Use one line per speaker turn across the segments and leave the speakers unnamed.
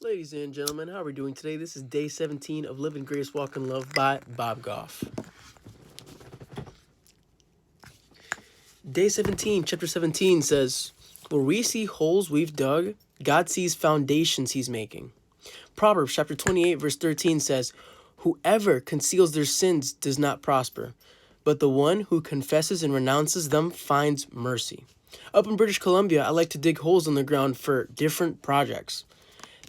Ladies and gentlemen, how are we doing today? This is day 17 of Live in Grace, Walk in Love by Bob Goff. Day 17, chapter 17 says, where we see holes we've dug, God sees foundations he's making. Proverbs chapter 28, verse 13 says, whoever conceals their sins does not prosper, but the one who confesses and renounces them finds mercy. Up in British Columbia, I like to dig holes in the ground for different projects.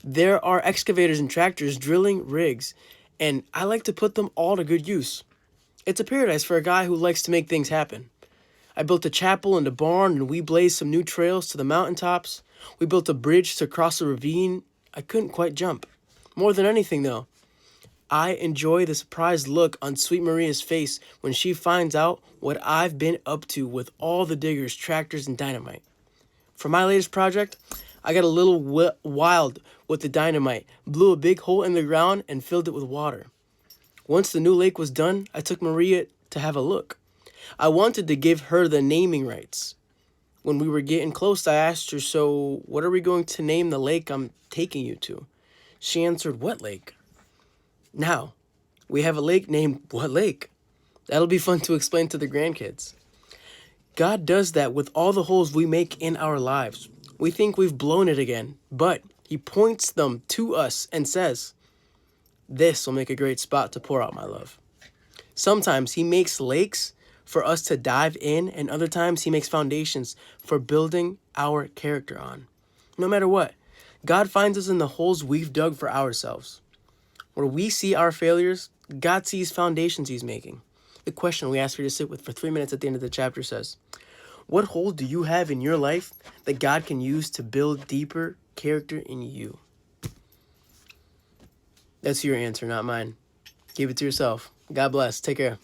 There are excavators and tractors, drilling rigs, and I like to put them all to good use. It's a paradise for a guy who likes to make things happen. I built a chapel and a barn, and we blazed some new trails to the mountaintops. We built a bridge to cross a ravine I couldn't quite jump. More than anything, though, I enjoy the surprised look on Sweet Maria's face when she finds out what I've been up to with all the diggers, tractors, and dynamite. For my latest project, I got a little wild with the dynamite, blew a big hole in the ground, and filled it with water. Once the new lake was done, I took Maria to have a look. I wanted to give her the naming rights. When we were getting close, I asked her, so what are we going to name the lake I'm taking you to? She answered, what lake? Now, we have a lake named What Lake? That'll be fun to explain to the grandkids. God does that with all the holes we make in our lives. We think we've blown it again, but he points them to us and says, this will make a great spot to pour out my love. Sometimes he makes lakes for us to dive in, and other times he makes foundations for building our character on. No matter what, God finds us in the holes we've dug for ourselves. Where we see our failures, God sees foundations he's making. The question we ask you to sit with for 3 minutes at the end of the chapter says, what hole do you have in your life that God can use to build deeper character in you? That's your answer, not mine. Keep it to yourself. God bless. Take care.